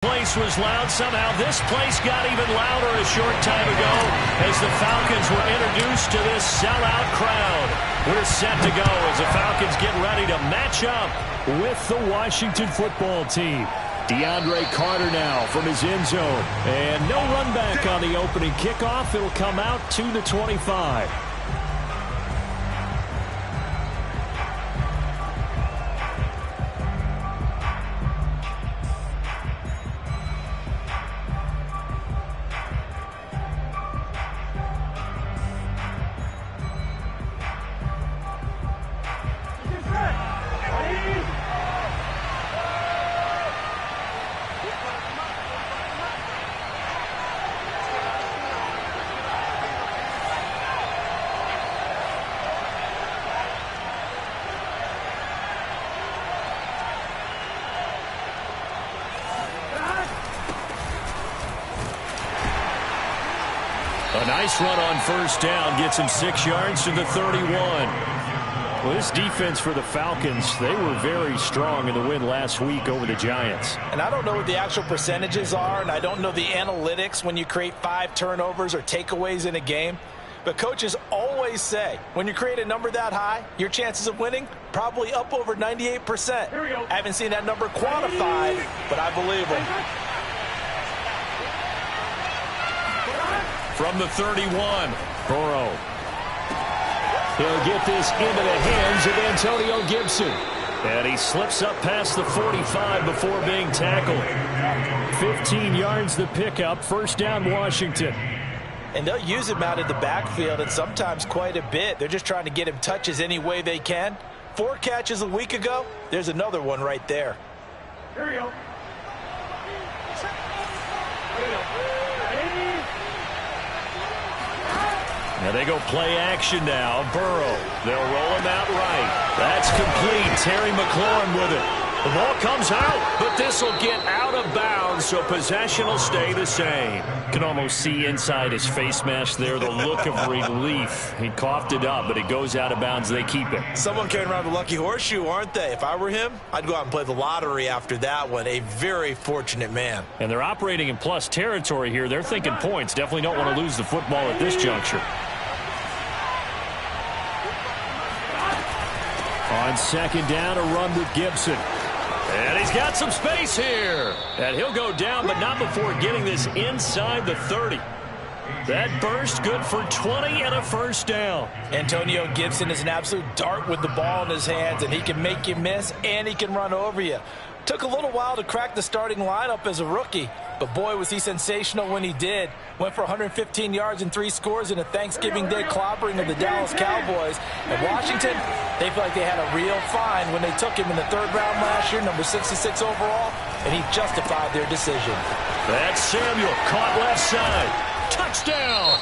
Place was loud. Somehow this place got even louder a short time ago as the Falcons were introduced to this sellout crowd. We're set to go as the Falcons get ready to match up with the Washington football team. DeAndre Carter now from his end zone. And no run back on the opening kickoff. It'll come out to the 25. A nice run on first down gets him 6 yards to the 31. Well, this defense for the Falcons, they were very strong in the win last week over the Giants. And I don't know what the actual percentages are, and I don't know the analytics when you create 5 turnovers or takeaways in a game. But coaches always say, when you create a number that high, your chances of winning probably up over 98%. I haven't seen that number quantified, but I believe them. From the 31, Burrow. He'll get this into the hands of Antonio Gibson. And he slips up past the 45 before being tackled. 15 yards the pickup. First down, Washington. And they'll use him out in the backfield, and sometimes quite a bit. They're just trying to get him touches any way they can. 4 catches a week ago. There's another one right there. Here we go. Now they go play action now. Burrow. They'll roll him out right. That's complete. Terry McLaurin with it. The ball comes out, but this will get out of bounds, so possession will stay the same. You can almost see inside his face mask there the look of relief. He coughed it up, but it goes out of bounds. They keep it. Someone carrying around the lucky horseshoe, aren't they? If I were him, I'd go out and play the lottery after that one. A very fortunate man. And they're operating in plus territory here. They're thinking points. Definitely don't want to lose the football at this juncture. On second down, a run with Gibson. And he's got some space here. And he'll go down, but not before getting this inside the 30. That burst good for 20 and a first down. Antonio Gibson is an absolute dart with the ball in his hands, and he can make you miss, and he can run over you. Took a little while to crack the starting lineup as a rookie, but boy, was he sensational when he did. Went for 115 yards and 3 scores in a Thanksgiving Day clobbering of the Dallas Cowboys. And Washington, they feel like they had a real find when they took him in the 3rd round last year, number 66 overall, and he justified their decision. That's Samuel, caught left side. Touchdown!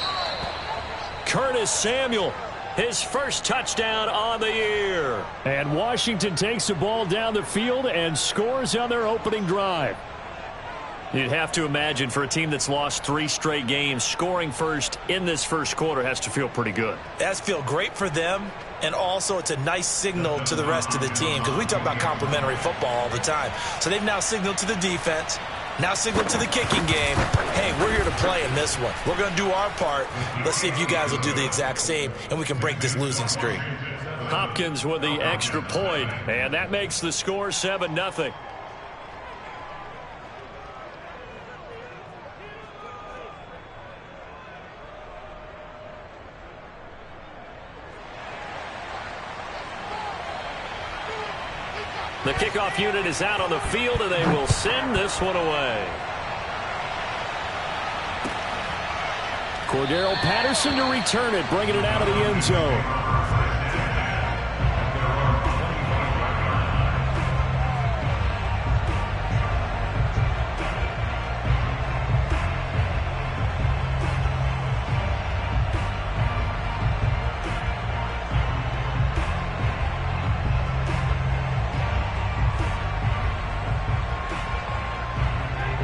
Curtis Samuel, his first touchdown on the year. And Washington takes the ball down the field and scores on their opening drive. You'd have to imagine for a team that's lost 3 straight games, scoring first in this first quarter has to feel pretty good. It has to feel great for them, and also it's a nice signal to the rest of the team because we talk about complimentary football all the time. So they've now signaled to the defense, now signaled to the kicking game, hey, we're here to play in this one. We're going to do our part. Let's see if you guys will do the exact same, and we can break this losing streak. Hopkins with the extra point, and that makes the score 7-0. The kickoff unit is out on the field, and they will send this one away. Cordero Patterson to return it, bringing it out of the end zone.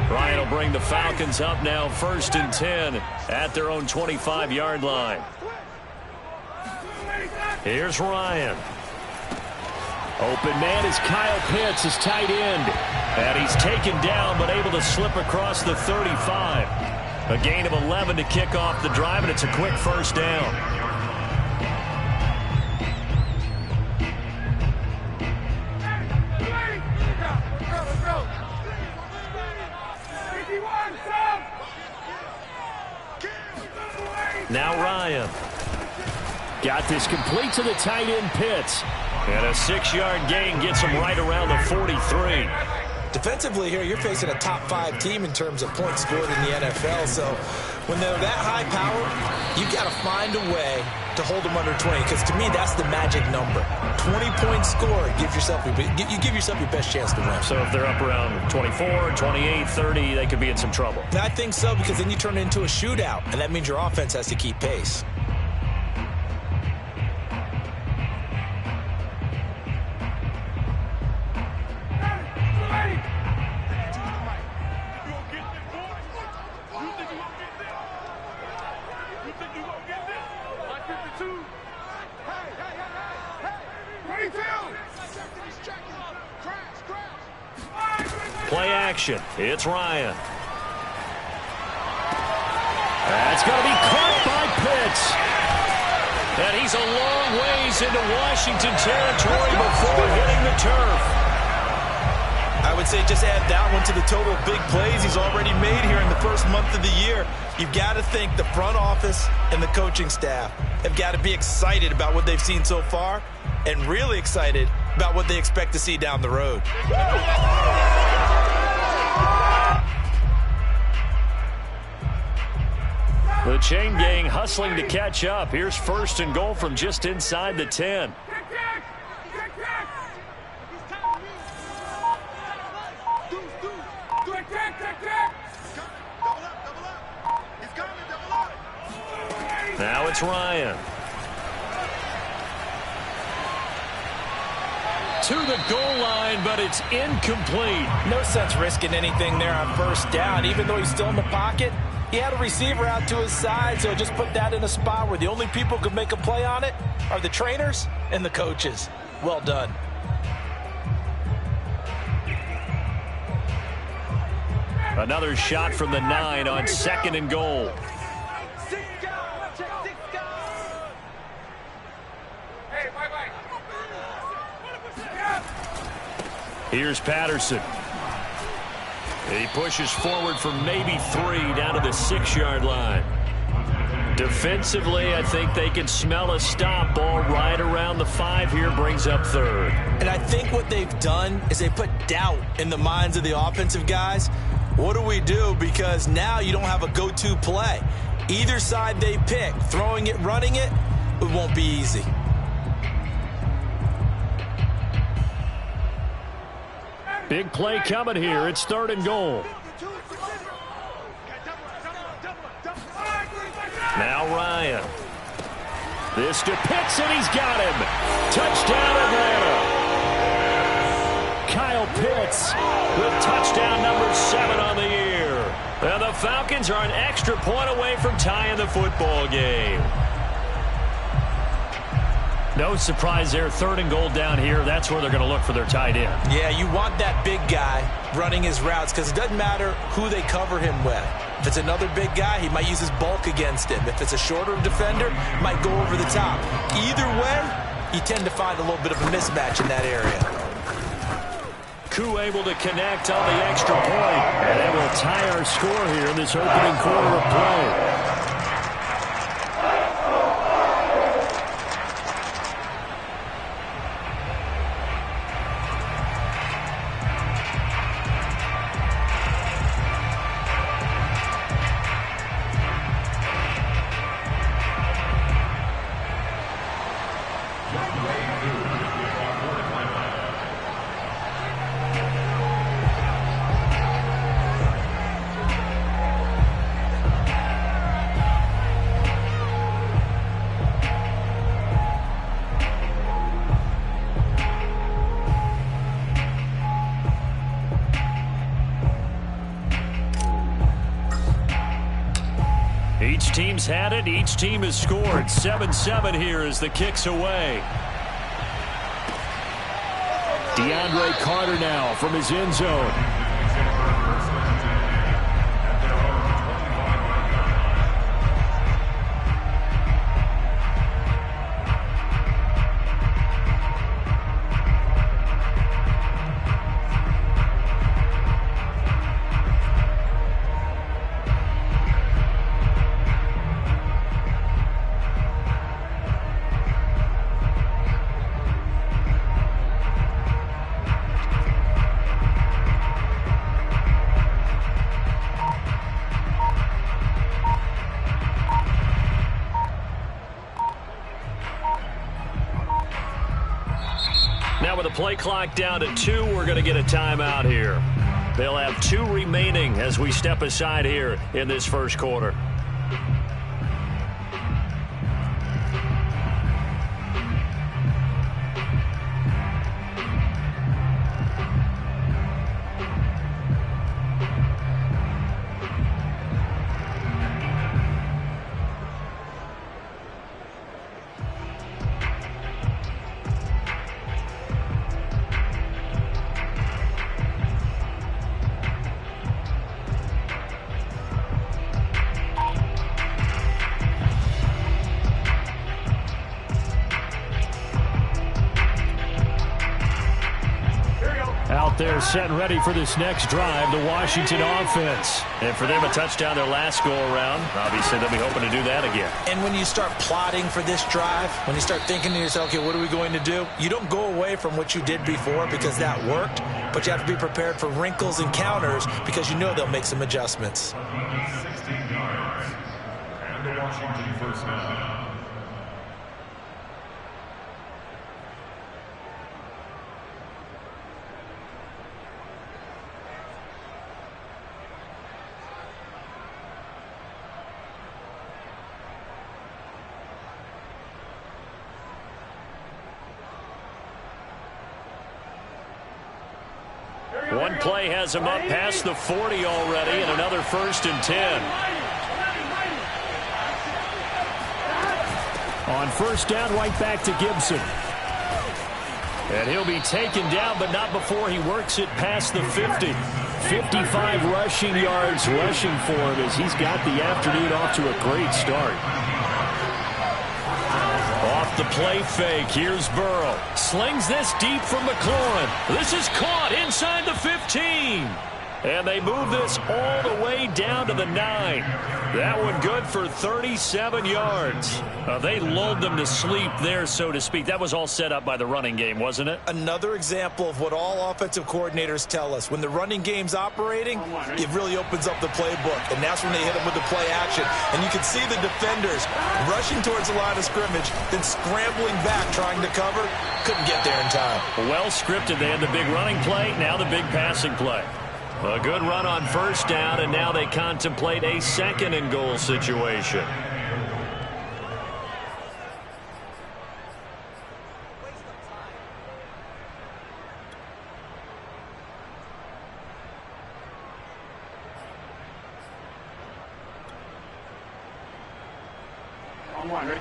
Ryan will bring the Falcons up now 1st and 10 at their own 25-yard line. Here's Ryan. Open man is Kyle Pitts, his tight end. And he's taken down, but able to slip across the 35. A gain of 11 to kick off the drive, and it's a quick first down. Now Ryan. Got this complete to the tight end Pitts. And a 6-yard gain gets him right around the 43. Defensively here, you're facing a top-5 team in terms of points scored in the NFL. So when they're that high power, you've got to find a way to hold them under 20. Because to me, that's the magic number. 20-point score, you give yourself your best chance to win. So if they're up around 24, 28, 30, they could be in some trouble. I think so, because then you turn it into a shootout, and that means your offense has to keep pace. Play action. It's Ryan. That's going to be caught by Pitts. And he's a long ways into Washington territory before hitting the turf. I would say just add that one to the total of big plays he's already made here in the first month of the year. You've got to think the front office and the coaching staff have got to be excited about what they've seen so far and really excited about what they expect to see down the road. The chain gang hustling to catch up. Here's first and goal from just inside the 10. Now it's Ryan. To the goal line, but it's incomplete. No sense risking anything there on first down. Even though he's still in the pocket, he had a receiver out to his side, so just put that in a spot where the only people who can make a play on it are the trainers and the coaches. Well done. Another shot from the 9 on second and goal. Here's Patterson. He pushes forward for maybe 3 down to the 6-yard line. Defensively, I think they can smell a stop. Ball right around the 5 here, brings up third. And I think what they've done is they put doubt in the minds of the offensive guys. What do we do? Because now you don't have a go-to play. Either side they pick, throwing it, running it, it won't be easy. Big play coming here. It's third and goal. Now Ryan. This to Pitts, and he's got him. Touchdown, Atlanta. Kyle Pitts with touchdown number 7 on the year. And the Falcons are an extra point away from tying the football game. No surprise there. Third and goal down here. That's where they're going to look for their tight end. Yeah, you want that big guy running his routes because it doesn't matter who they cover him with. If it's another big guy, he might use his bulk against him. If it's a shorter defender, he might go over the top. Either way, you tend to find a little bit of a mismatch in that area. Koo able to connect on the extra point. And that will tie our score here in this opening quarter of play. Each team's had it. Each team has scored. 7-7 here as the kick's away. DeAndre Carter now from his end zone. Now with the play clock down to 2, we're going to get a timeout here. They'll have 2 remaining as we step aside here in this first quarter. Out there set and ready for this next drive, the Washington offense. And for them, a touchdown their last go-around. Obviously, they'll be hoping to do that again. And when you start plotting for this drive, when you start thinking to yourself, okay, what are we going to do? You don't go away from what you did before because that worked, but you have to be prepared for wrinkles and counters because you know they'll make some adjustments. 16 yards. And the Washington first down. One play has him up past the 40 already, and another 1st and 10. On first down, right back to Gibson. And he'll be taken down, but not before he works it past the 50. 55 rushing yards rushing for him as he's got the afternoon off to a great start. Off the play fake, here's Burrow. Slings this deep from McLaurin. This is caught inside the 15. And they move this all the way down to the 9. That one good for 37 yards. They lulled them to sleep there, so to speak. That was all set up by the running game, wasn't it? Another example of what all offensive coordinators tell us. When the running game's operating, it really opens up the playbook. And that's when they hit them with the play action. And you can see the defenders rushing towards the line of scrimmage, then scrambling back, trying to cover. Couldn't get there in time. Well scripted. They had the big running play, now the big passing play. A good run on first down, and now they contemplate a 2nd and goal situation. On one, ready?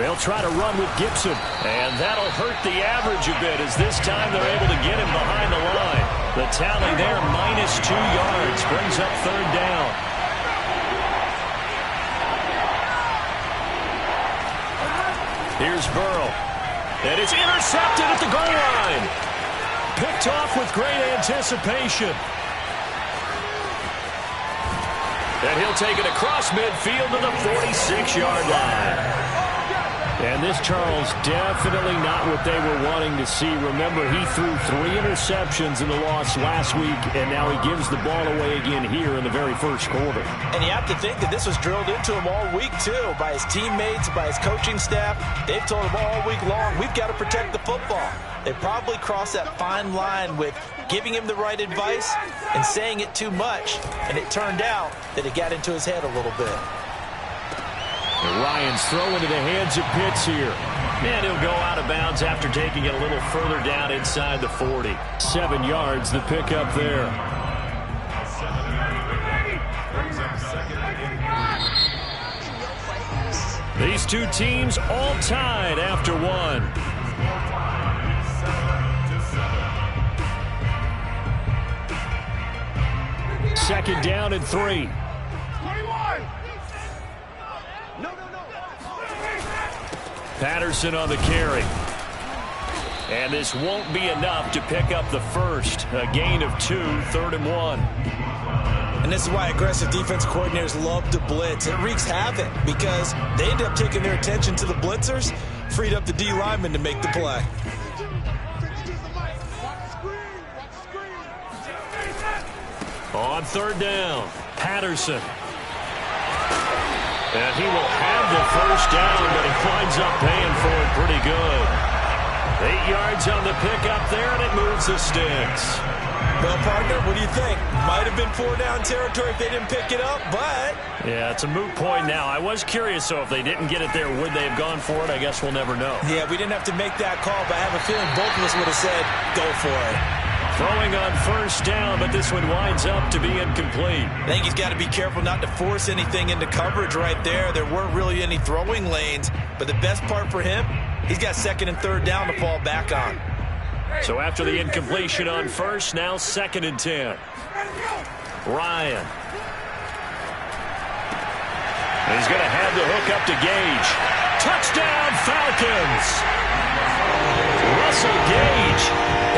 They'll try to run with Gibson, and that'll hurt the average a bit as this time they're able to get him behind the line. The tally there, -2 yards, brings up 3rd down. Here's Burrow, and it's intercepted at the goal line. Picked off with great anticipation. And he'll take it across midfield to the 46-yard line. And this, Charles, definitely not what they were wanting to see. Remember, he threw 3 interceptions in the loss last week, and now he gives the ball away again here in the very first quarter. And you have to think that this was drilled into him all week, too, by his teammates, by his coaching staff. They've told him all week long, we've got to protect the football. They probably crossed that fine line with giving him the right advice and saying it too much. And it turned out that it got into his head a little bit. And Ryan's throw into the hands of Pitts here. And he'll go out of bounds after taking it a little further down inside the 40. 7 yards, the pickup there. These two teams all tied after one. Second down and 3. Patterson on the carry. And this won't be enough to pick up the first. A gain of 2, 3rd and 1. And this is why aggressive defense coordinators love to blitz. It wreaks havoc because they end up taking their attention to the blitzers, freed up the D lineman to make the play. On 3rd down, Patterson. And he will have the first down, but he winds up paying for it pretty good. 8 yards on the pickup there, and it moves the sticks. Well, partner, what do you think? Might have been 4-down territory if they didn't pick it up, but... Yeah, it's a moot point now. I was curious, so if they didn't get it there, would they have gone for it? I guess we'll never know. Yeah, we didn't have to make that call, but I have a feeling both of us would have said, go for it. Throwing on 1st down, but this one winds up to be incomplete. I think he's got to be careful not to force anything into coverage right there. There weren't really any throwing lanes, but the best part for him, he's got 2nd and 3rd down to fall back on. So after the incompletion on 1st, now 2nd and 10. Ryan. And he's going to have the hook up to Gage. Touchdown, Falcons! Russell Gage,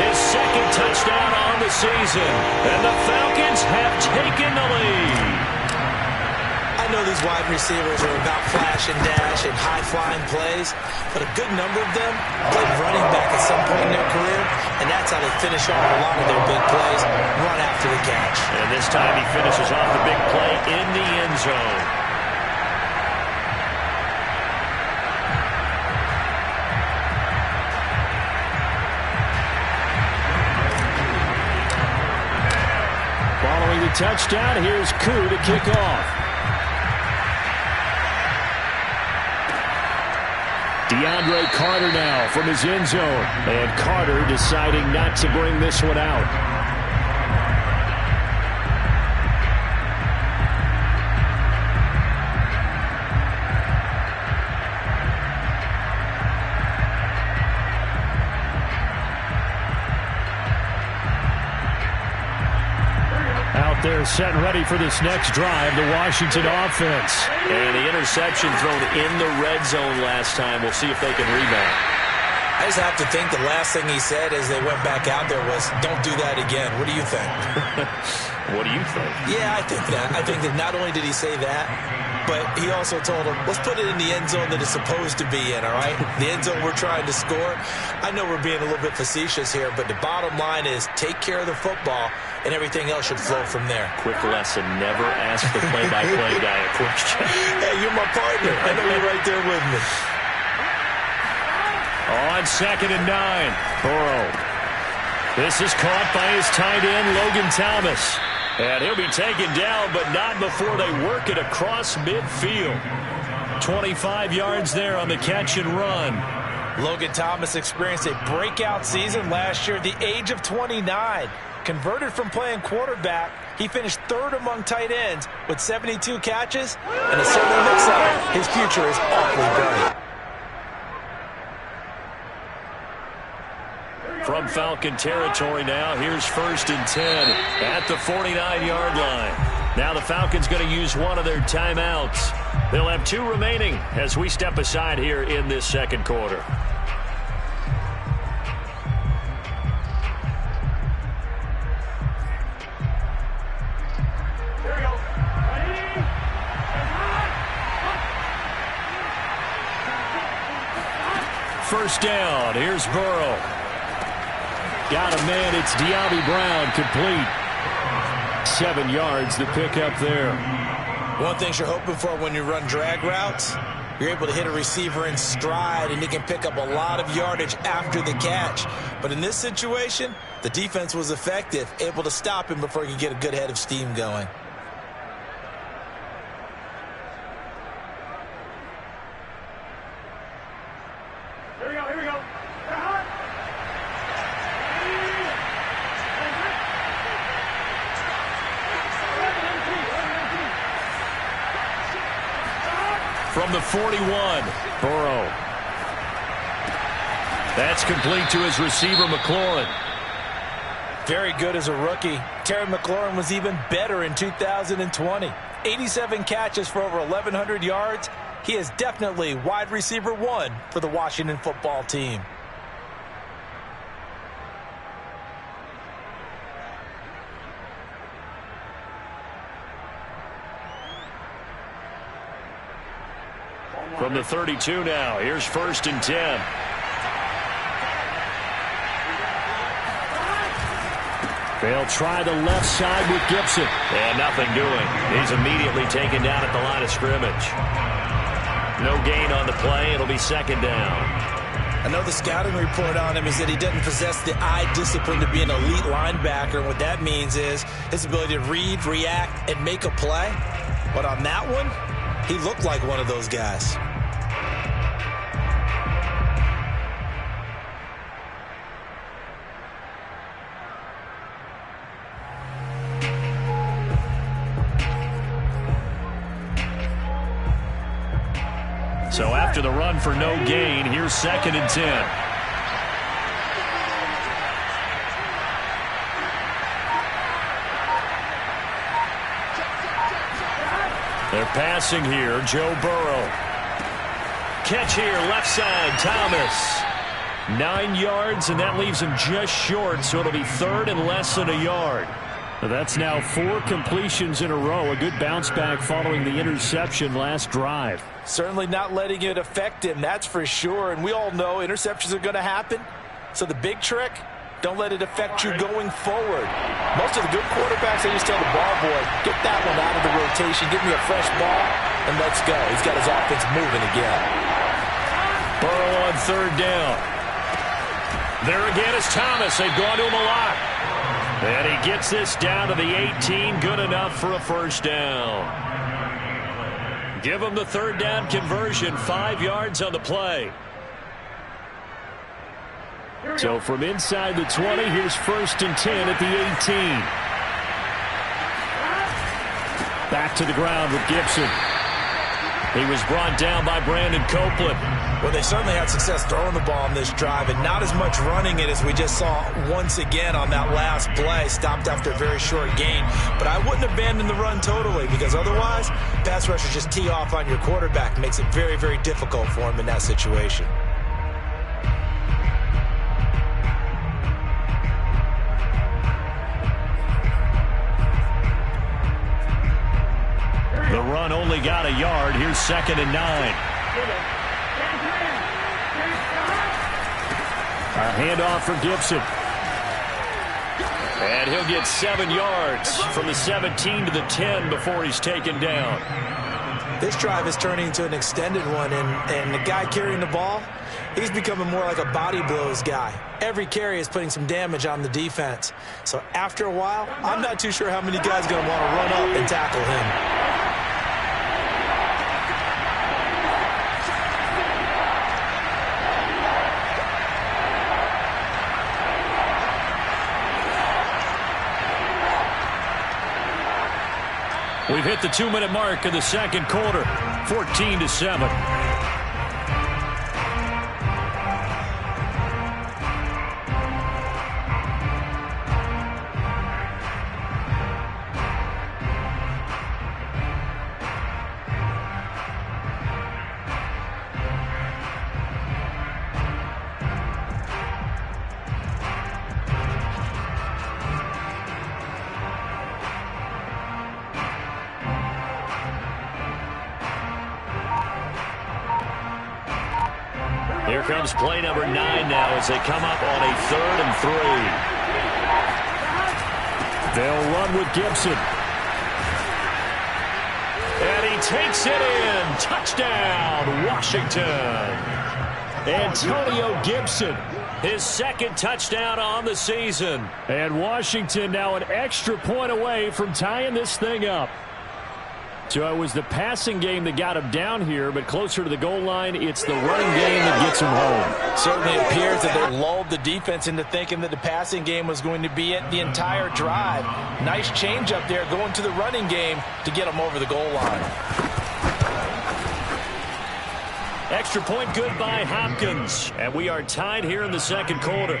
his 2nd touchdown on the season. And the Falcons have taken the lead. I know these wide receivers are about flash and dash and high-flying plays, but a good number of them played running back at some point in their career, and that's how they finish off a lot of their big plays, run after the catch. And this time he finishes off the big play in the end zone. Following the touchdown, here's Koo to kick off. DeAndre Carter now from his end zone. And Carter deciding not to bring this one out. They're set and ready for this next drive, the Washington offense. And the interception thrown in the red zone last time. We'll see if they can rebound. I just have to think the last thing he said as they went back out there was, don't do that again. What do you think? What do you think? Yeah, I think that. I think that not only did he say that, but he also told him, let's put it in the end zone that it's supposed to be in, all right? The end zone we're trying to score. I know we're being a little bit facetious here, but the bottom line is take care of the football, and everything else should flow from there. Quick lesson, never ask the play-by-play guy a question. Hey, you're my partner. I know you're right there with me. On 2nd and 9, Burrow. This is caught by his tight end, Logan Thomas. And he'll be taken down, but not before they work it across midfield. 25 yards there on the catch and run. Logan Thomas experienced a breakout season last year at the age of 29. Converted from playing quarterback, he finished 3rd among tight ends with 72 catches, and it certainly looks like his future is awfully bright. From Falcon territory now, here's 1st and 10 at the 49-yard line. Now the Falcons going to use one of their timeouts. They'll have 2 remaining as we step aside here in this 2nd quarter. First down, here's Burrow. Got a man, it's De'Ami Brown, complete. 7 yards, the pickup there. One thing you're hoping for when you run drag routes, you're able to hit a receiver in stride, and he can pick up a lot of yardage after the catch. But in this situation, the defense was effective, able to stop him before he could get a good head of steam going. From the 41, Burrow. That's complete to his receiver, McLaurin. Very good as a rookie. Terry McLaurin was even better in 2020. 87 catches for over 1,100 yards. He is definitely wide receiver one for the Washington football team. From the 32 now, here's 1st and 10. They'll try the left side with Gibson. And nothing doing. He's immediately taken down at the line of scrimmage. No gain on the play. It'll be 2nd down. I know the scouting report on him is that he doesn't possess the eye discipline to be an elite linebacker. And what that means is his ability to read, react, and make a play. But on that one, he looked like one of those guys. So after the run for no gain, here's 2nd and 10. They're passing here. Joe Burrow. Catch here, left side, Thomas. 9 yards, and that leaves him just short, so it'll be 3rd and less than a yard. That's now 4 completions in a row. A good bounce back following the interception last drive. Certainly not letting it affect him, that's for sure. And we all know interceptions are going to happen. So the big trick, don't let it affect you going forward. Most of the good quarterbacks, they just tell the ball boy, get that one out of the rotation, give me a fresh ball, and let's go. He's got his offense moving again. Burrow on 3rd down. There again is Thomas. They've gone to him a lot. And he gets this down to the 18. Good enough for a 1st down. Give him the 3rd down conversion. 5 yards on the play. So from inside the 20, here's 1st and 10 at the 18. Back to the ground with Gibson. He was brought down by Brandon Copeland. Well, they certainly had success throwing the ball on this drive, and not as much running it as we just saw once again on that last play. Stopped after a very short gain. But I wouldn't abandon the run totally, because otherwise, pass rushers just tee off on your quarterback. Makes it very, very difficult for him in that situation. The run only got a yard. Here's 2nd and 9. A handoff for Gibson. And he'll get 7 yards from the 17 to the 10 before he's taken down. This drive is turning into an extended one, and the guy carrying the ball, he's becoming more like a body blows guy. Every carry is putting some damage on the defense. So after a while, I'm not too sure how many guys are going to want to run up and tackle him. We've hit the 2-minute mark of the 2nd quarter, 14-7. Here comes play number 9 now as they come up on a 3rd and 3. They'll run with Gibson. And he takes it in. Touchdown, Washington. Antonio Gibson, his 2nd touchdown on the season. And Washington now an extra point away from tying this thing up. So it was the passing game that got him down here, but closer to the goal line, it's the running game that gets him home. Certainly appears that they lulled the defense into thinking that the passing game was going to be it the entire drive. Nice change up there going to the running game to get him over the goal line. Extra point good by Hopkins. And we are tied here in the second quarter.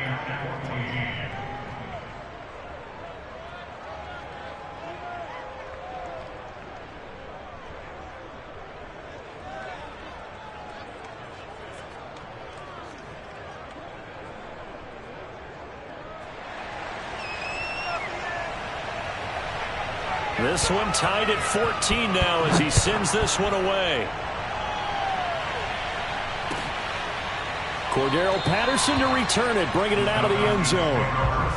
This one tied at 14 now as he sends this one away. Cordero Patterson to return it, bringing it out of the end zone.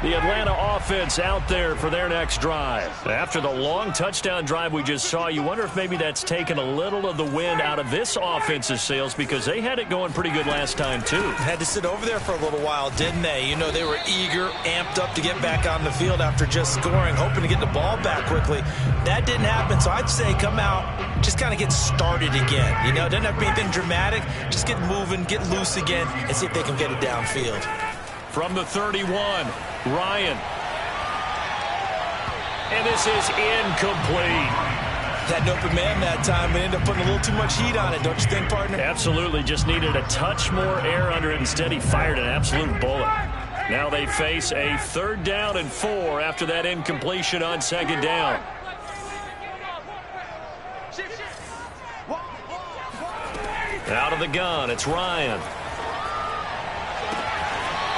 The Atlanta offense out there for their next drive. After the long touchdown drive we just saw, you wonder if maybe that's taken a little of the wind out of this offense's sails because they had it going pretty good last time, too. Had to sit over there for a little while, didn't they? You know, they were eager, amped up to get back on the field after just scoring, hoping to get the ball back quickly. That didn't happen, so I'd say come out, just kind of get started again. You know, it doesn't have to be anything dramatic. Just get moving, get loose again, and see if they can get it downfield. From the 31, Ryan. And this is incomplete. Had an open man that time, but ended up putting a little too much heat on it, don't you think, partner? Absolutely. Just needed a touch more air under it. Instead, he fired an absolute bullet. Now they face a 3rd down and 4 after that incompletion on 2nd down. Out of the gun, it's Ryan.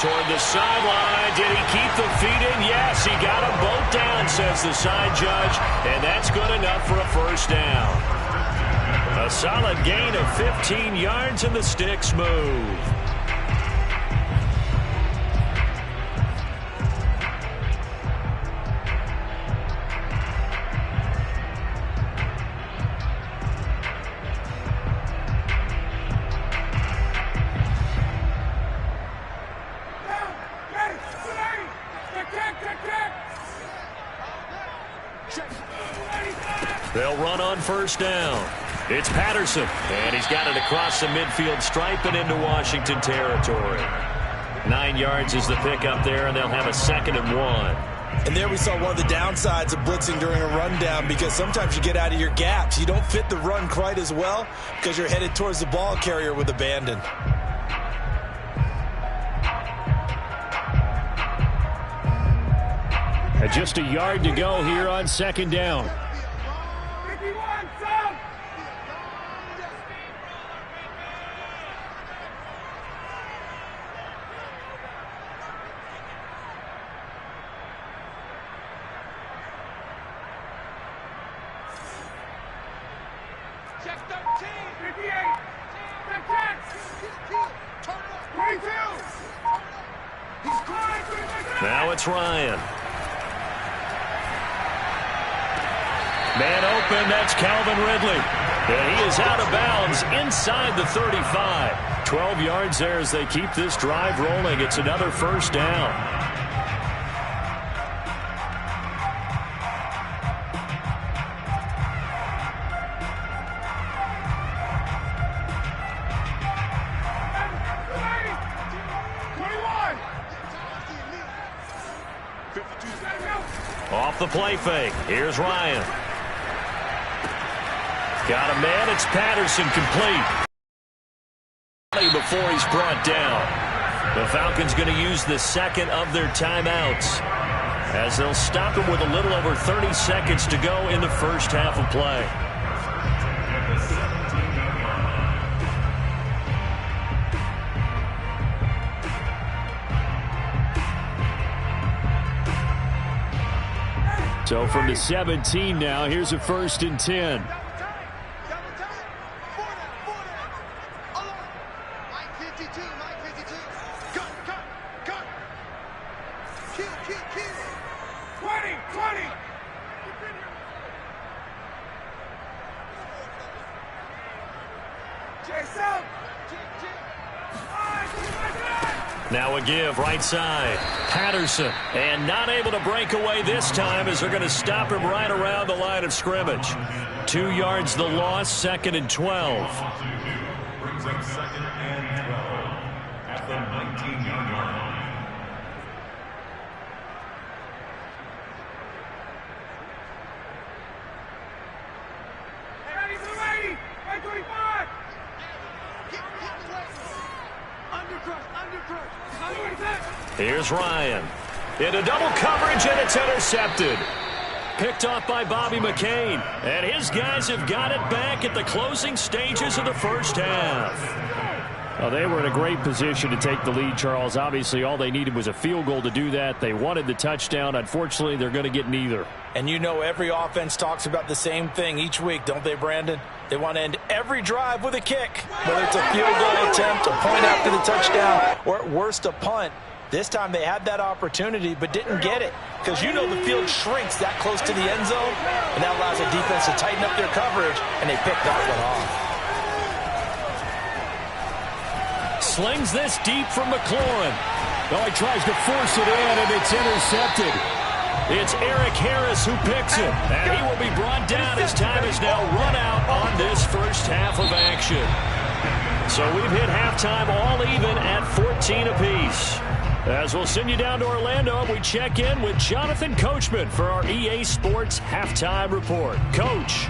Toward the sideline. Did he keep the feet in? Yes, he got them both down, says the side judge. And that's good enough for a 1st down. A solid gain of 15 yards and the sticks move. They'll run on 1st down. It's Patterson, and he's got it across the midfield stripe and into Washington territory. 9 yards is the pickup there, and they'll have a 2nd and 1. And there we saw one of the downsides of blitzing during a rundown because sometimes you get out of your gaps. You don't fit the run quite as well because you're headed towards the ball carrier with abandon. And just a yard to go here on 2nd down. Now it's Ryan. Man open, that's Calvin Ridley. And he is out of bounds inside the 35. 12 yards there as they keep this drive rolling. It's another 1st down. Off the play fake. Here's Ryan. Got a man. It's Patterson complete. Before he's brought down. The Falcons going to use the 2nd of their timeouts as they'll stop him with a little over 30 seconds to go in the 1st half of play. So from the 17 now, here's a 1st and 10. Now a give right side. Patterson. And not able to break away this time as they're going to stop him right around the line of scrimmage. 2 yards the loss, 2nd and 12. Brings up 2nd and 12 at the 19-yard line. Here's Ryan. Into double coverage, and it's intercepted. Picked off by Bobby McCain. And his guys have got it back at the closing stages of the first half. Well, they were in a great position to take the lead, Charles. Obviously, all they needed was a field goal to do that. They wanted the touchdown. Unfortunately, they're going to get neither. And you know every offense talks about the same thing each week, don't they, Brandon? They want to end every drive with a kick. Whether it's a field goal attempt, a point after the touchdown, or at worst a punt. This time they had that opportunity but didn't get it because you know the field shrinks that close to the end zone, and that allows the defense to tighten up their coverage, and they picked that one off. Slings this deep from McLaurin. Oh, he tries to force it in, and it's intercepted. It's Eric Harris who picks it, and he will be brought down as time is now run out on this first half of action. So we've hit halftime all even at 14 apiece. As we'll send you down to Orlando, we check in with Jonathan Coachman for our EA Sports Halftime Report. Coach.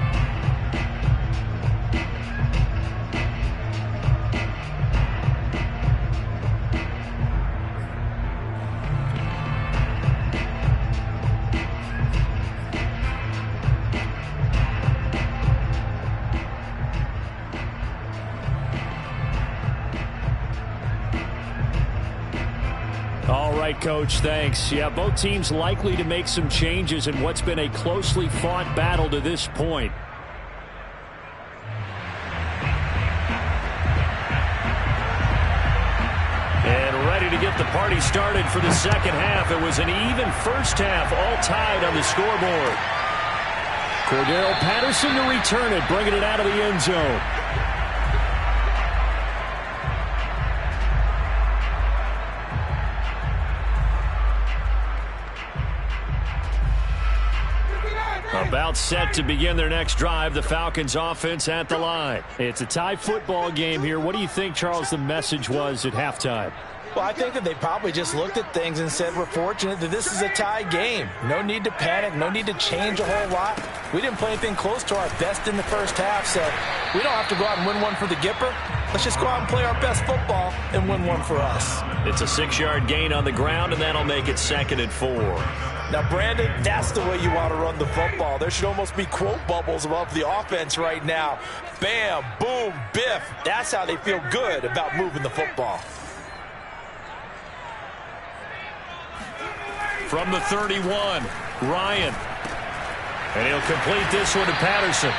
All right, Coach, thanks. Yeah, both teams likely to make some changes in what's been a closely fought battle to this point. And ready to get the party started for the second half. It was an even first half, all tied on the scoreboard. Cordero Patterson to return it, bringing it out of the end zone. About set to begin their next drive, the Falcons offense at the line. It's a tie football game here. What do you think, Charles, the message was at halftime? Well, I think that they probably just looked at things and said, we're fortunate that this is a tie game. No need to panic, no need to change a whole lot. We didn't play anything close to our best in the first half, so we don't have to go out and win one for the Gipper. Let's just go out and play our best football and win one for us. It's a 6-yard gain on the ground, and that'll make it 2nd and 4. Now, Brandon, that's the way you want to run the football. There should almost be quote bubbles above the offense right now. Bam, boom, biff. That's how they feel good about moving the football. From the 31, Ryan. And he'll complete this one to Patterson.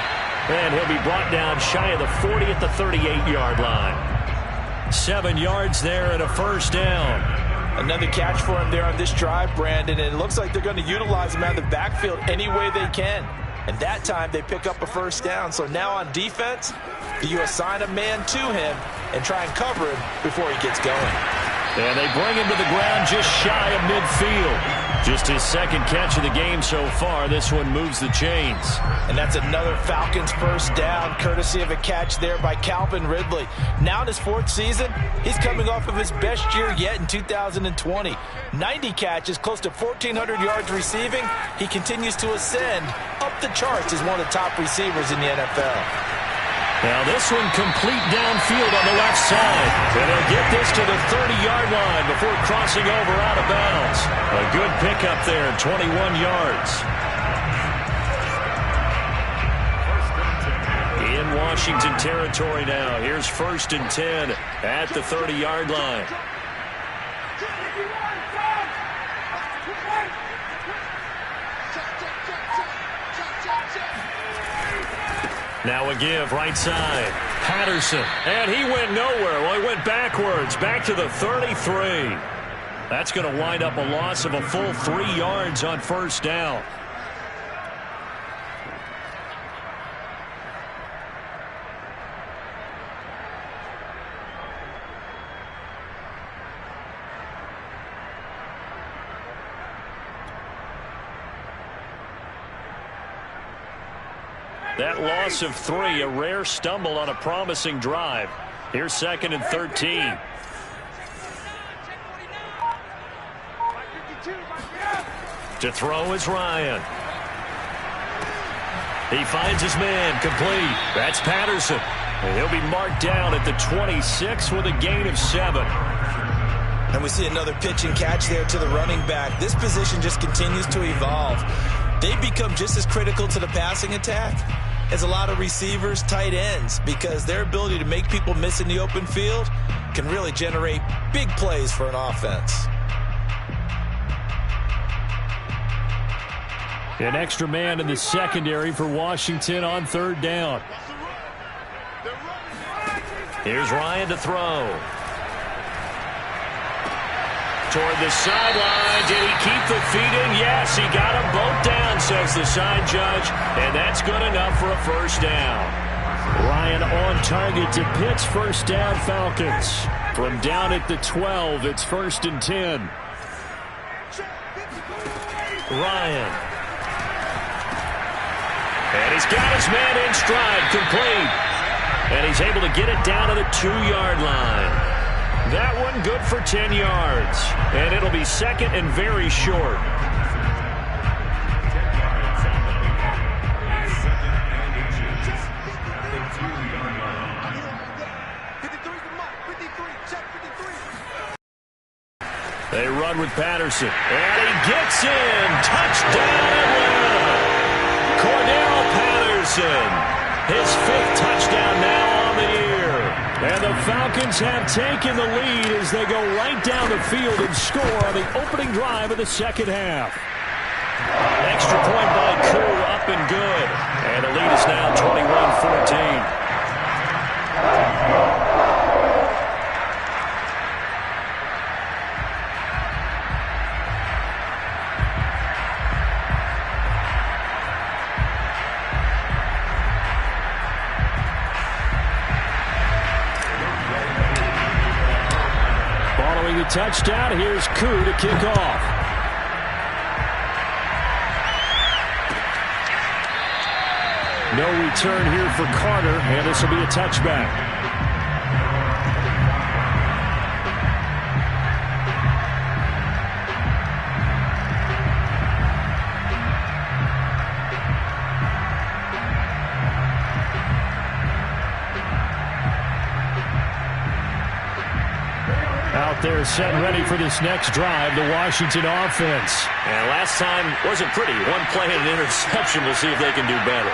And he'll be brought down shy of the 40 at the 38-yard line. 7 yards there and a first down. Another catch for him there on this drive, Brandon, and it looks like they're going to utilize him out of the backfield any way they can. And that time they pick up a first down. So now on defense, do you assign a man to him and try and cover him before he gets going? And they bring him to the ground just shy of midfield. Just his second catch of the game so far. This one moves the chains. And that's another Falcons first down, courtesy of a catch there by Calvin Ridley. Now in his 4th season, he's coming off of his best year yet in 2020. 90 catches, close to 1,400 yards receiving. He continues to ascend up the charts as one of the top receivers in the NFL. Now this one complete downfield on the left side. And they'll get this to the 30-yard line before crossing over out of bounds. A good pickup there, 21 yards. In Washington territory now. Here's 1st and 10 at the 30-yard line. Now a give, right side. Patterson. And he went nowhere. Well, he went backwards. Back to the 33. That's going to wind up a loss of a full 3 yards on first down. That loss of 3, a rare stumble on a promising drive. Here's 2nd and 13. To throw is Ryan. He finds his man, complete. That's Patterson. And he'll be marked down at the 26 with a gain of 7. And we see another pitch and catch there to the running back. This position just continues to evolve. They become just as critical to the passing attack as a lot of receivers, tight ends, because their ability to make people miss in the open field can really generate big plays for an offense. An extra man in the secondary for Washington on 3rd down. Here's Ryan to throw. Toward the sideline. Did he keep the feet in? Yes, he got them both down, says the side judge. And that's good enough for a first down. Ryan on target to Pitt's first down Falcons. From down at the 12, it's 1st and 10. Ryan. And he's got his man in stride, complete. And he's able to get it down to the 2-yard line. That one good for 10 yards. And it'll be 2nd and very short. They run with Patterson. And he gets in. Touchdown, Atlanta. Cordell Patterson. His 5th touchdown now on the year. And the Falcons have taken the lead as they go right down the field and score on the opening drive of the second half. Extra point by Koo, up and good. And the lead is now 21-14. The touchdown. Here's Koo to kick off. No return here for Carter, and this will be a touchback. They're set and ready for this next drive, the Washington offense. And last time wasn't pretty. One play and an interception. We'll see if they can do better.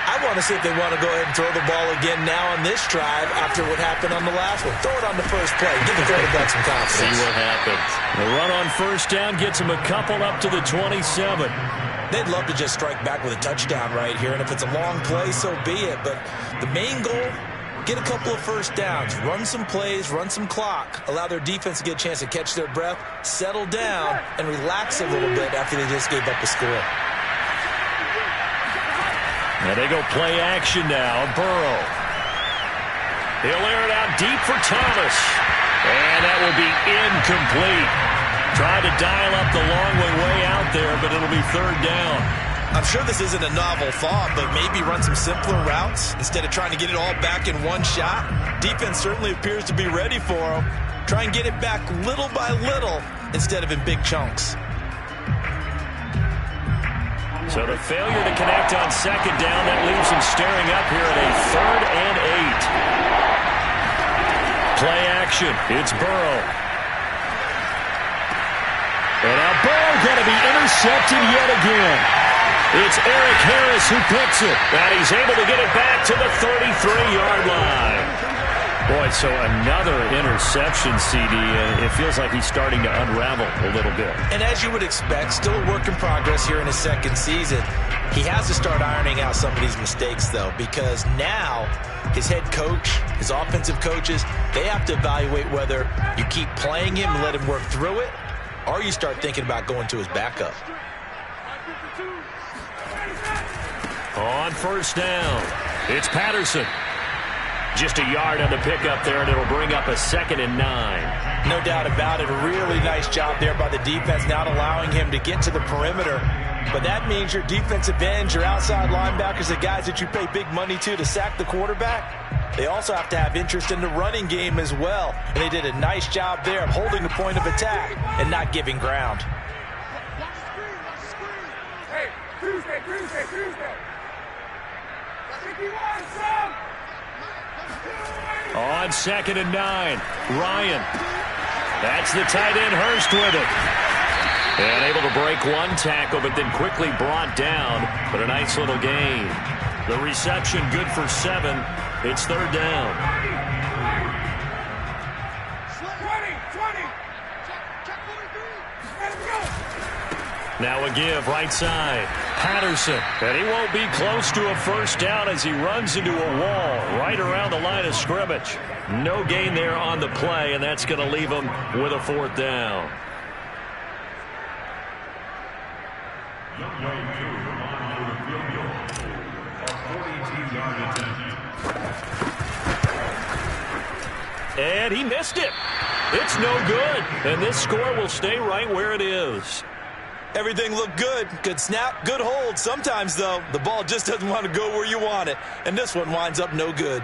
I want to see if they want to go ahead and throw the ball again now on this drive after what happened on the last one. Throw it on the first play. Give the quarterback some confidence. See what happens. The run on first down gets him a couple up to the 27. They'd love to just strike back with a touchdown right here, and if it's a long play, so be it. But the main goal, get a couple of first downs, run some plays, run some clock, allow their defense to get a chance to catch their breath, settle down, and relax a little bit after they just gave up a score. Now they go play action now. Burrow. He'll air it out deep for Thomas. And that will be incomplete. Tried to dial up the long way out there, but it'll be 3rd down. I'm sure this isn't a novel thought, but maybe run some simpler routes instead of trying to get it all back in one shot. Defense certainly appears to be ready for them. Try and get it back little by little instead of in big chunks. So the failure to connect on 2nd down, that leaves him staring up here at a 3rd and 8. Play action. It's Burrow. And now Burrow going to be intercepted yet again. It's Eric Harris who picks it. And he's able to get it back to the 33-yard line. Boy, so another interception, CD. It feels like he's starting to unravel a little bit. And as you would expect, still a work in progress here in his 2nd season. He has to start ironing out some of these mistakes, though, because now his head coach, his offensive coaches, they have to evaluate whether you keep playing him and let him work through it, or you start thinking about going to his backup. On first down, it's Patterson. Just a yard on the pickup there, and it'll bring up a 2nd and 9. No doubt about it. A really nice job there by the defense, not allowing him to get to the perimeter But that means your defensive ends, your outside linebackers, the guys that you pay big money to sack the quarterback, they also have to have interest in the running game as well. And they did a nice job there of holding the point of attack and not giving ground. Hey, Tuesday. On 2nd and 9, Ryan. That's the tight end, Hurst with it. And able to break one tackle, but then quickly brought down. But a nice little gain. The reception good for 7. It's 3rd down. 20. Let's go. Now a give right side. Patterson. And he won't be close to a first down as he runs into a wall right around the line of scrimmage. No gain there on the play, and that's going to leave him with a 4th down. And he missed it. It's no good. And this score will stay right where it is. Everything looked good. Good snap, good hold. Sometimes, though, the ball just doesn't want to go where you want it. And this one winds up no good.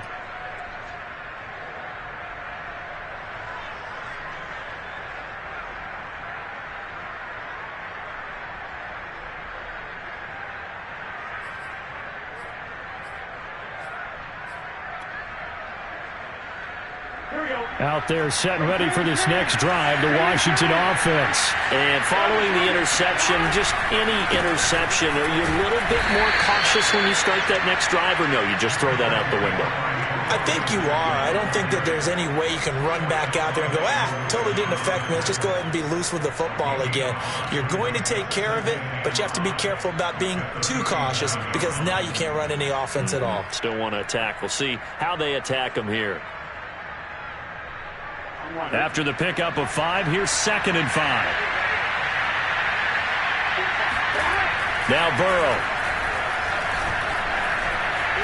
Out there set and ready for this next drive, the Washington offense. And following the interception, just any interception, are you a little bit more cautious when you start that next drive, or no, you just throw that out the window? I think you are. I don't think that there's any way you can run back out there and go, totally didn't affect me. Let's just go ahead and be loose with the football again. You're going to take care of it, but you have to be careful about being too cautious because now you can't run any offense at all. Still want to attack. We'll see how they attack them here. After the pickup of 5, here's 2nd and 5. Now Burrow.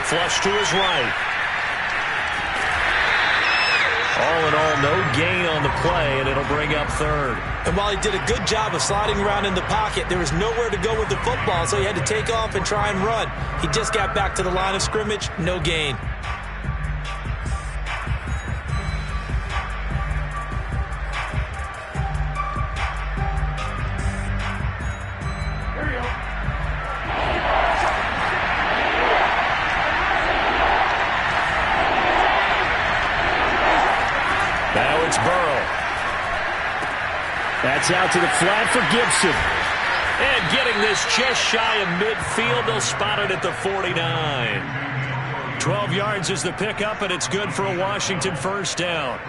Flush to his right. All in all, no gain on the play, and it'll bring up 3rd. And while he did a good job of sliding around in the pocket, there was nowhere to go with the football, so he had to take off and try and run. He just got back to the line of scrimmage, no gain. Now it's Burrow. That's out to the flat for Gibson. And getting this just shy of midfield, they'll spot it at the 49. 12 yards is the pickup, and it's good for a Washington first down.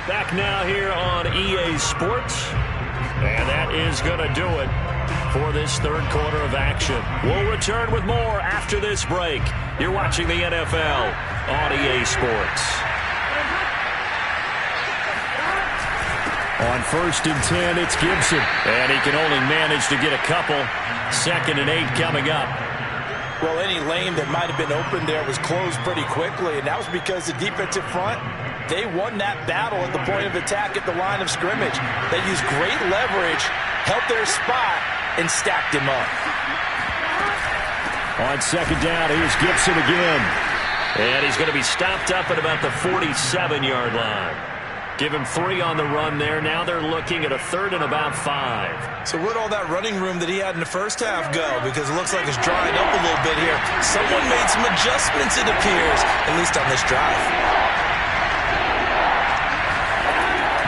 Back now here on EA Sports. And that is going to do it for this 3rd quarter of action. We'll return with more after this break. You're watching the NFL on EA Sports. On 1st and 10, it's Gibson. And he can only manage to get a couple. 2nd and 8 coming up. Well, any lane that might have been open there was closed pretty quickly, and that was because the defensive front, they won that battle at the point of attack at the line of scrimmage. They used great leverage, held their spot, and stacked him up. On 2nd down, here's Gibson again. And he's going to be stopped up at about the 47-yard line. Give him 3 on the run there. Now they're looking at a 3rd and about 5. So where'd all that running room that he had in the first half go? Because it looks like it's drying up a little bit here. Someone made some adjustments, it appears, at least on this drive.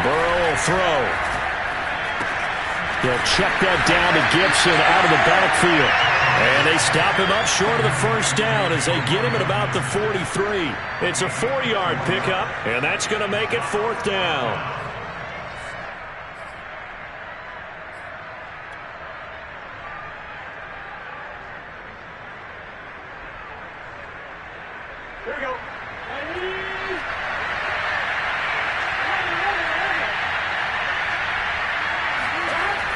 Burrow will throw. He'll check that down to Gibson out of the backfield. And they stop him up short of the first down as they get him at about the 43. It's a 4-yard pickup, and that's going to make it 4th down. Here we go.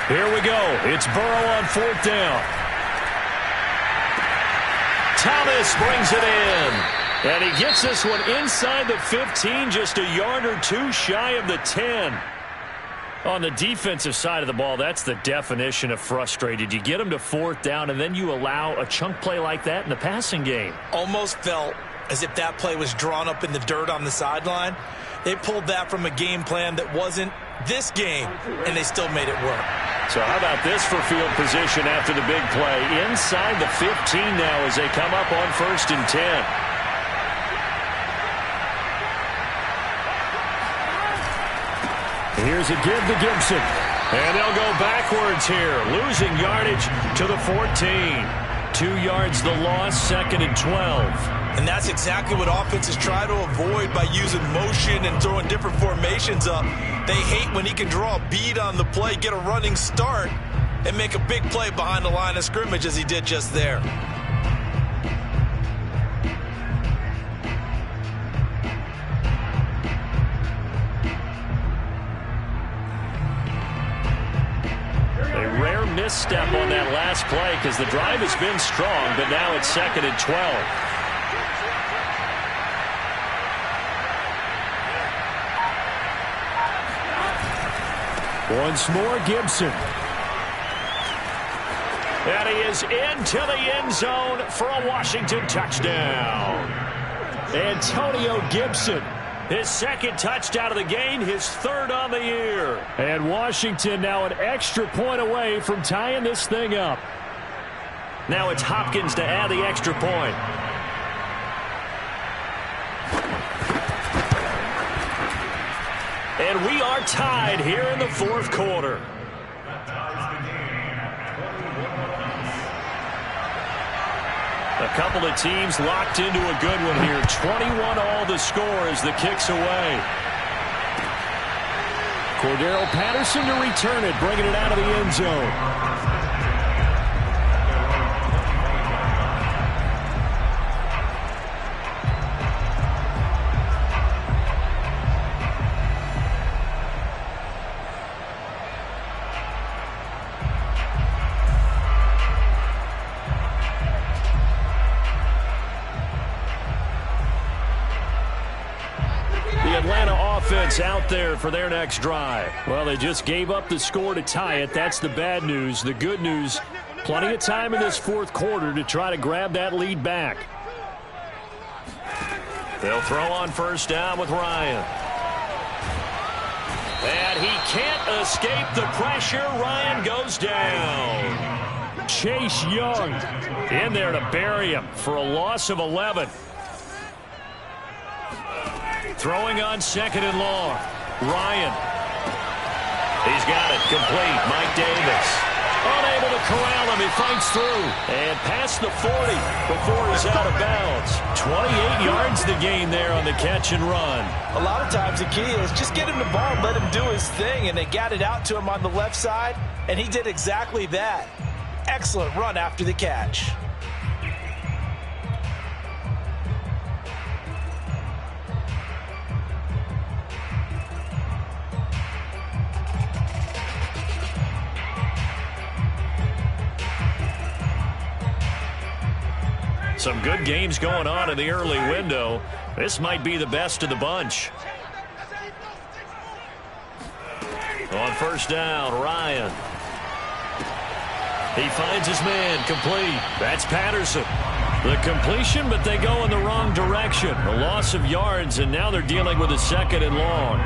Here we go. It's Burrow on 4th down. Thomas brings it in. And he gets this one inside the 15, just a yard or 2 shy of the 10. On the defensive side of the ball, that's the definition of frustrated. You get them to 4th down, and then you allow a chunk play like that in the passing game. Almost felt as if that play was drawn up in the dirt on the sideline. They pulled that from a game plan that wasn't this game, and they still made it work. So how about this for field position after the big play? Inside the 15 now as they come up on 1st and 10. Here's a give to Gibson. And they'll go backwards here, losing yardage to the 14. 2 yards the loss, 2nd and 12. And that's exactly what offenses try to avoid by using motion and throwing different formations up. They hate when he can draw a bead on the play, get a running start, and make a big play behind the line of scrimmage as he did just there. A rare misstep on that last play because the drive has been strong, but now it's 2nd and 12. Once more, Gibson. And he is into the end zone for a Washington touchdown. Antonio Gibson, his 2nd touchdown of the game, his 3rd on the year. And Washington now an extra point away from tying this thing up. Now it's Hopkins to add the extra point. And we are tied here in the 4th quarter. A couple of teams locked into a good one here. 21 all the score as the kick's away. Cordero Patterson to return it, bringing it out of the end zone. Out there for their next drive. Well, they just gave up the score to tie it. That's the bad news. The good news, plenty of time in this 4th quarter to try to grab that lead back. They'll throw on 1st down with Ryan. And he can't escape the pressure. Ryan goes down. Chase Young in there to bury him for a loss of 11. Throwing on 2nd and long. Ryan. He's got it complete. Mike Davis. Unable to corral him. He fights through. And past the 40 before he's out of bounds. 28 yards the gain there on the catch and run. A lot of times the key is just get him the ball and let him do his thing. And they got it out to him on the left side. And he did exactly that. Excellent run after the catch. Some good games going on in the early window. This might be the best of the bunch. On 1st down, Ryan. He finds his man complete. That's Patterson. The completion, but they go in the wrong direction. A loss of yards, and now they're dealing with a 2nd and long.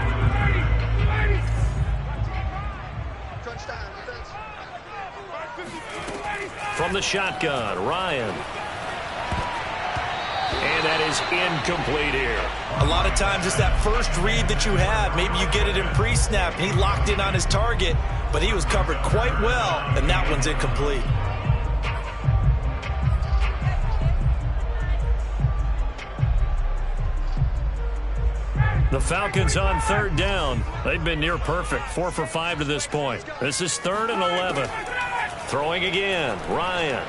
From the shotgun, Ryan. And that is incomplete here. A lot of times it's that first read that you have. Maybe you get it in pre-snap. He locked in on his target, but he was covered quite well, and that one's incomplete. The Falcons on 3rd down. They've been near perfect. 4 for 5 to this point. This is 3rd and 11. Throwing again, Ryan.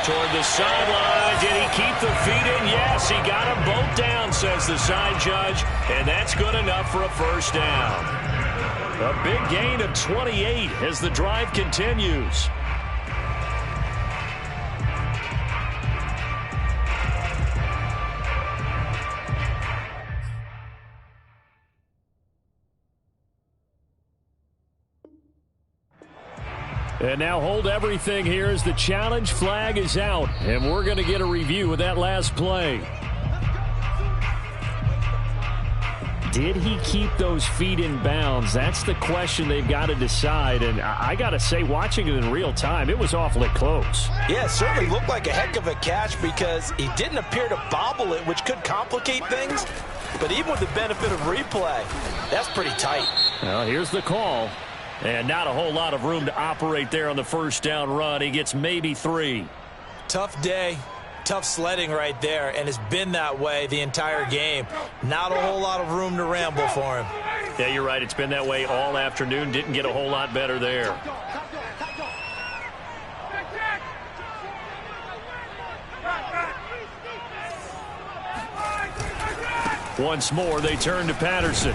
Toward the sideline. Did he keep the feet in? Yes, he got them both down, says the side judge. And that's good enough for a 1st down. A big gain of 28 as the drive continues. And now hold everything here as the challenge flag is out. And we're going to get a review of that last play. Did he keep those feet in bounds? That's the question they've got to decide. And I got to say, watching it in real time, it was awfully close. Yeah, it certainly looked like a heck of a catch because he didn't appear to bobble it, which could complicate things. But even with the benefit of replay, that's pretty tight. Well, here's the call. And not a whole lot of room to operate there on the first down run. He gets maybe 3. Tough day, tough sledding right there, and it's been that way the entire game. Not a whole lot of room to ramble for him. Yeah, you're right. It's been that way all afternoon. Didn't get a whole lot better there. Once more, they turn to Patterson.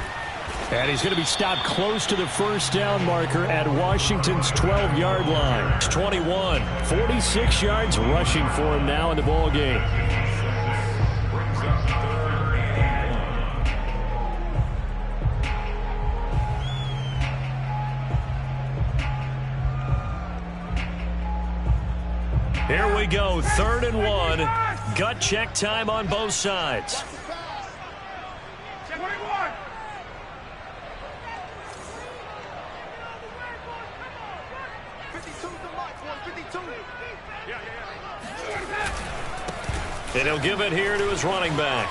And he's going to be stopped close to the first down marker at Washington's 12-yard line. It's 21, 46 yards rushing for him now in the ball game. Here we go, 3rd and 1. Gut check time on both sides. 21. And he'll give it here to his running back.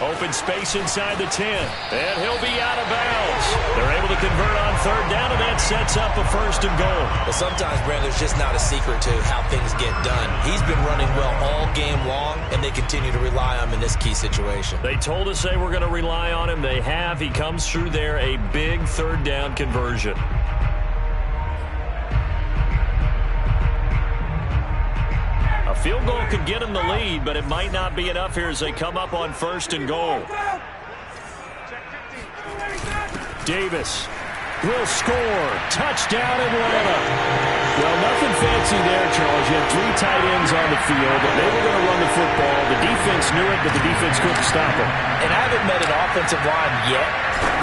Open space inside the 10. And he'll be out of bounds. They're able to convert on 3rd down, and that sets up a 1st and goal. Well, sometimes, Brand, there's just not a secret to how things get done. He's been running well all game long, and they continue to rely on him in this key situation. They told us they were going to rely on him. They have. He comes through there, a big 3rd down conversion. A field goal could get him the lead, but it might not be enough here as they come up on 1st and goal. Davis will score. Touchdown, Atlanta. Well, nothing fancy there, Charles. You had 3 tight ends on the field, but they were going to run the football. The defense knew it, but the defense couldn't stop them. And I haven't met an offensive line yet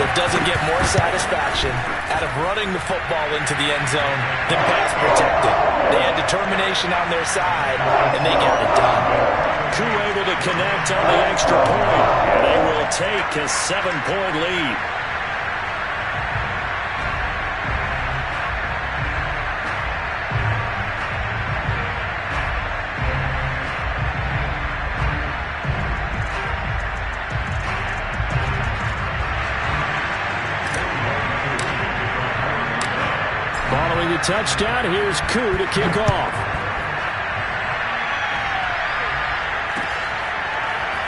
that doesn't get more satisfaction out of running the football into the end zone than pass protecting. They had determination on their side, and they got it done. Crew able to connect on the extra point, and they will take a 7-point lead. Following the touchdown, here's Koo to kick off.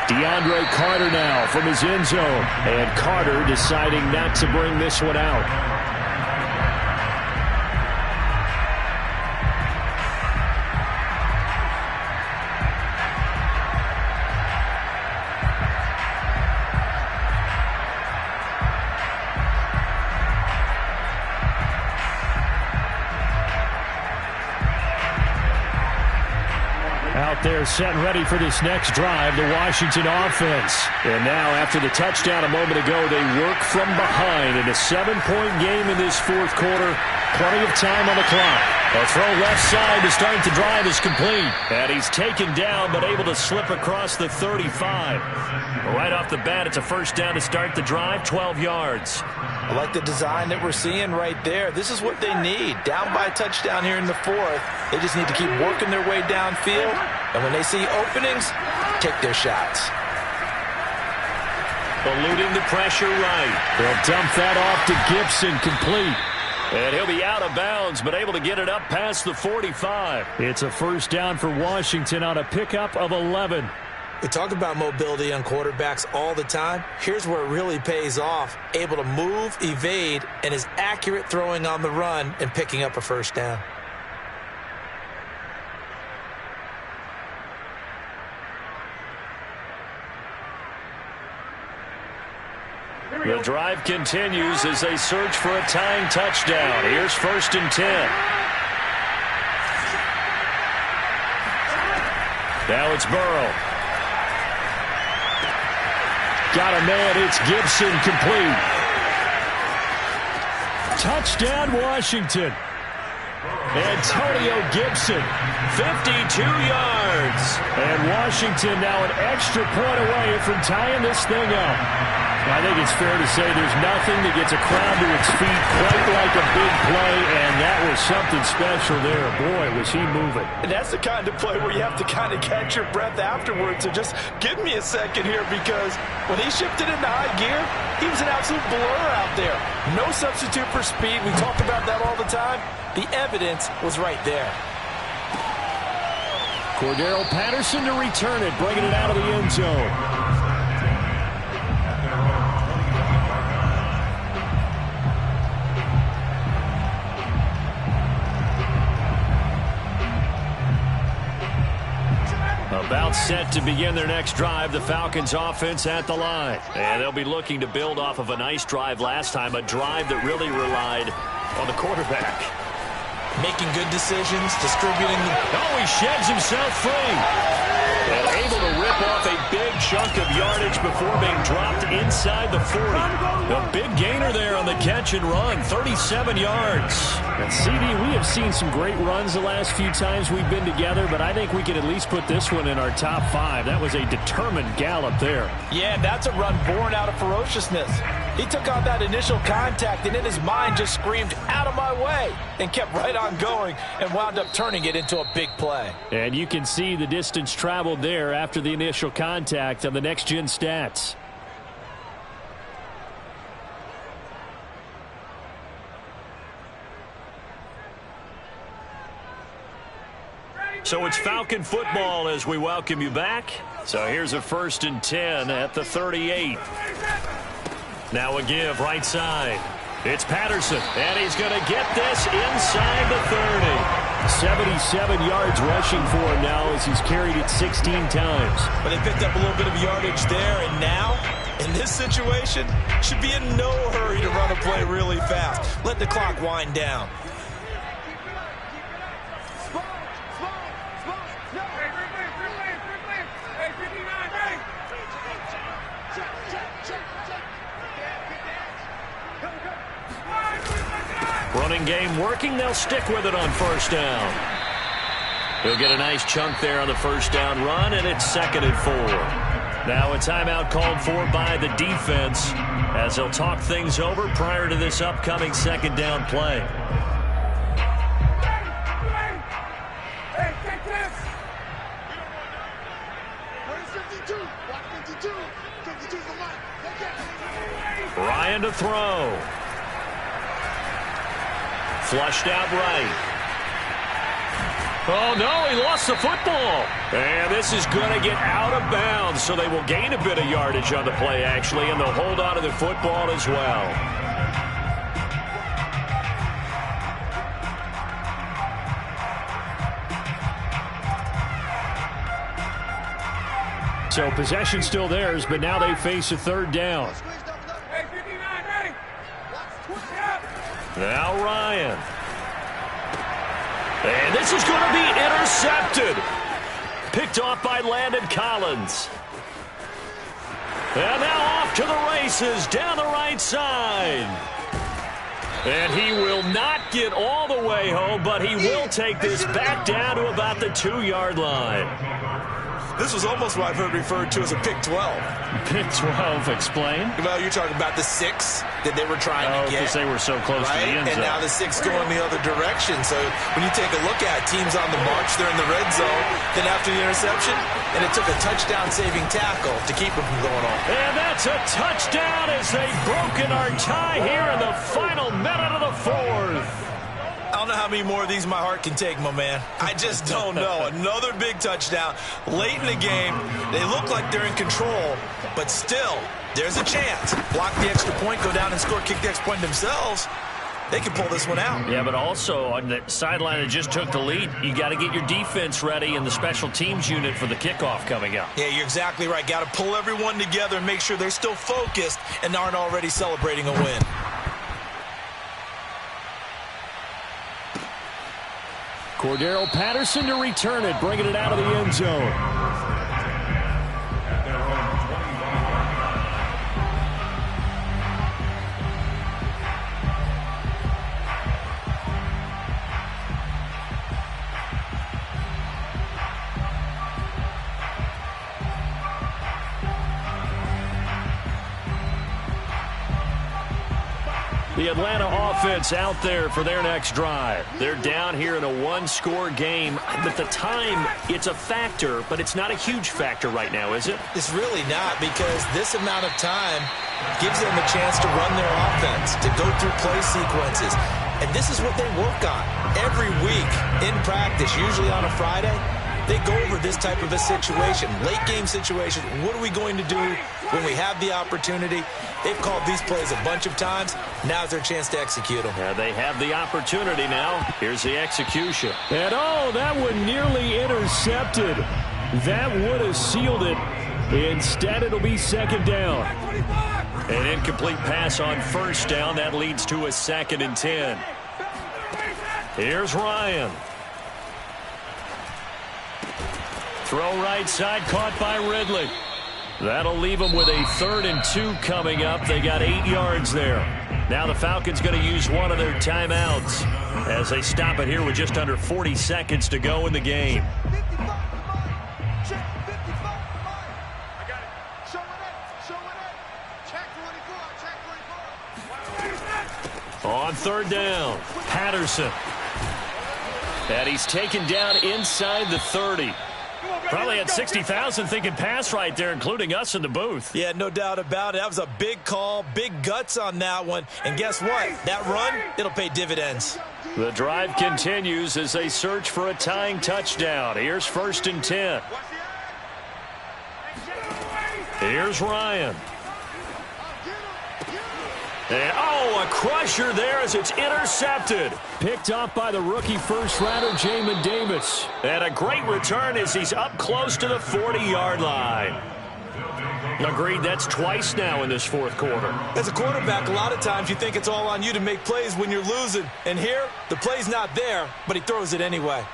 DeAndre Carter now from his end zone. And Carter deciding not to bring this one out. Out there set and ready for this next drive, the Washington offense. And now after the touchdown a moment ago, they work from behind in a 7-point game in this 4th quarter. Plenty of time on the clock. A throw left side to start the drive is complete. And he's taken down but able to slip across the 35. Right off the bat, it's a 1st down to start the drive, 12 yards. I like the design that we're seeing right there. This is what they need. Down by a touchdown here in the 4th. They just need to keep working their way downfield. And when they see openings, take their shots. Eluding the pressure right. They'll dump that off to Gibson, complete. And he'll be out of bounds, but able to get it up past the 45. It's a 1st down for Washington on a pickup of 11. We talk about mobility on quarterbacks all the time. Here's where it really pays off. Able to move, evade, and is accurate throwing on the run and picking up a 1st down. The drive continues as they search for a tying touchdown. Here's 1st and 10. Now it's Burrow. Got a man, it's Gibson, complete. Touchdown, Washington. Antonio Gibson, 52 yards. And Washington now an extra point away from tying this thing up. I think it's fair to say there's nothing that gets a crowd to its feet quite like a big play, and that was something special there. Boy, was he moving. And that's the kind of play where you have to kind of catch your breath afterwards. So just give me a second here, because when he shifted into high gear, he was an absolute blur out there. No substitute for speed. We talk about that all the time. The evidence was right there. Cordero Patterson to return it, bringing it out of the end zone. About set to begin their next drive, the Falcons offense at the line. And they'll be looking to build off of a nice drive last time, a drive that really relied on the quarterback. Making good decisions, distributing. Oh, he sheds himself free. And able to rip off a big chunk of yardage before being dropped inside the 40. A big gainer there on the catch and run, 37 yards. And CD, we have seen some great runs the last few times we've been together, but I think we could at least put this one in our top 5. That was a determined gallop there. Yeah, that's a run born out of ferociousness. He took on that initial contact and in his mind just screamed, "Out of my way," and kept right on going and wound up turning it into a big play. And you can see the distance traveled there after the initial contact on the next-gen stats. So it's Falcon football as we welcome you back. So here's a 1st and 10 at the 38. Now a give right side. It's Patterson, and he's going to get this inside the 30. 77 yards rushing for him now as he's carried it 16 times. But they picked up a little bit of yardage there, and now, in this situation, should be in no hurry to run a play really fast. Let the clock wind down. Running game working. They'll stick with it on 1st down. He'll get a nice chunk there on the 1st down run, and it's 2nd and 4. Now a timeout called for by the defense as they'll talk things over prior to this upcoming 2nd down play. Ryan to throw. Flushed out right. Oh, no, he lost the football. And this is going to get out of bounds, so they will gain a bit of yardage on the play, actually, and they'll hold on to the football as well. So possession still theirs, but now they face a 3rd down. Now Ryan. And this is going to be intercepted. Picked off by Landon Collins. And now off to the races down the right side. And he will not get all the way home, but he will take this back down to about the 2-yard line. This was almost what I've heard referred to as a pick 12. Pick 12, explain. Well, you're talking about the 6 that they were trying to get. Because they were so close to the end zone. And now the 6 going the other direction. So when you take a look at teams on the march, they're in the red zone. Then after the interception, and it took a touchdown-saving tackle to keep them from going on. And that's a touchdown as they've broken our tie here in the final minute of the 4th. I don't know how many more of these my heart can take, my man. I just don't know. Another big touchdown late in the game. They look like they're in control, but still, there's a chance. Block the extra point, go down and score, kick the extra point themselves. They can pull this one out. Yeah, but also on the sideline that just took the lead, you got to get your defense ready and the special teams unit for the kickoff coming up. Yeah, you're exactly right. Got to pull everyone together and make sure they're still focused and aren't already celebrating a win. Cordero Patterson to return it, bringing it out of the end zone. The Atlanta offense out there for their next drive. They're down here in a one-score game. But the time, it's a factor, but it's not a huge factor right now, is it? It's really not, because this amount of time gives them a chance to run their offense, to go through play sequences. And this is what they work on every week in practice, usually on a Friday. They go over this type of a situation, late-game situation. What are we going to do when we have the opportunity? They've called these plays a bunch of times. Now's their chance to execute them. Yeah, they have the opportunity now. Here's the execution. And, oh, that one nearly intercepted. That would have sealed it. Instead, it'll be second down. An incomplete pass on first down. That leads to a 2nd and 10. Here's Ryan. Throw right side, caught by Ridley. That'll leave them with a 3rd and 2 coming up. They got 8 yards there. Now the Falcons going to use one of their timeouts as they stop it here with just under 40 seconds to go in the game. On 3rd down, Patterson. And he's taken down inside the 30. Probably had 60,000 thinking pass right there, including us in the booth. Yeah, no doubt about it. That was a big call, big guts on that one. And guess what? That run, it'll pay dividends. The drive continues as they search for a tying touchdown. Here's 1st and 10. Here's Ryan. And, oh, a crusher there as it's intercepted. Picked off by the rookie first-rounder, Jamin Davis. And a great return as he's up close to the 40-yard line. Agreed, that's twice now in this 4th quarter. As a quarterback, a lot of times you think it's all on you to make plays when you're losing. And here, the play's not there, but he throws it anyway.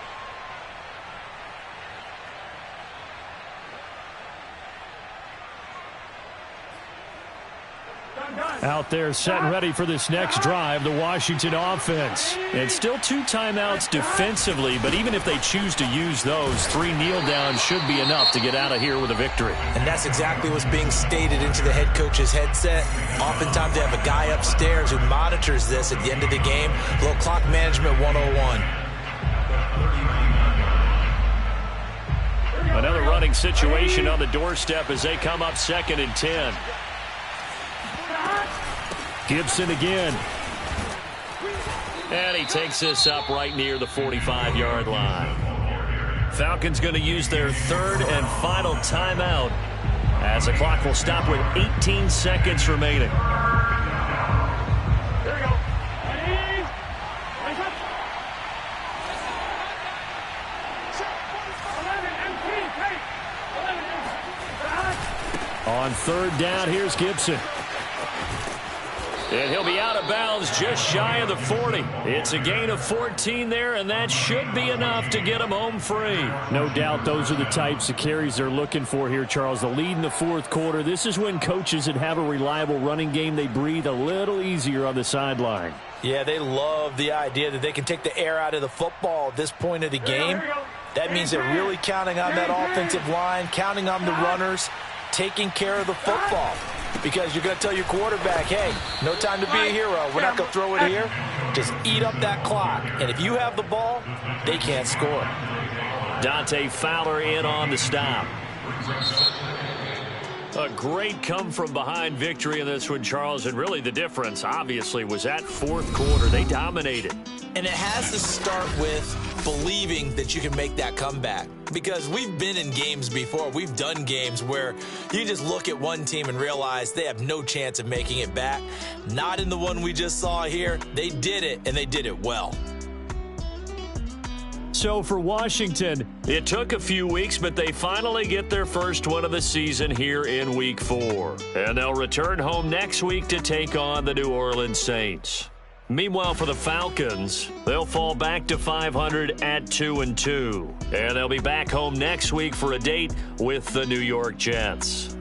Out there set and ready for this next drive, the Washington offense. And still 2 timeouts defensively, but even if they choose to use those, 3 kneel downs should be enough to get out of here with a victory. And that's exactly what's being stated into the head coach's headset. Oftentimes they have a guy upstairs who monitors this at the end of the game. A little clock management 101. Another running situation on the doorstep as they come up 2nd and 10. Gibson again. And he takes this up right near the 45-yard line. Falcons going to use their 3rd and final timeout as the clock will stop with 18 seconds remaining. Here we go. On 3rd down, here's Gibson. And he'll be out of bounds just shy of the 40. It's a gain of 14 there, and that should be enough to get him home free. No doubt those are the types of carries they're looking for here, Charles. The lead in the 4th quarter. This is when coaches that have a reliable running game, they breathe a little easier on the sideline. Yeah, they love the idea that they can take the air out of the football at this point of the game. That means they're really counting on that offensive line, counting on the runners, taking care of the football. Because you're going to tell your quarterback, hey, no time to be a hero. We're not going to throw it here. Just eat up that clock. And if you have the ball, they can't score. Dante Fowler in on the stop. A great come-from-behind victory in this one, Charles. And really the difference, obviously, was that 4th quarter. They dominated. And it has to start with believing that you can make that comeback. Because we've been in games before. We've done games where you just look at one team and realize they have no chance of making it back. Not in the one we just saw here. They did it, and they did it well. So for Washington, it took a few weeks, but they finally get their first one of the season here in Week 4. And they'll return home next week to take on the New Orleans Saints. Meanwhile, for the Falcons, they'll fall back to 500 at 2-2. And they'll be back home next week for a date with the New York Jets.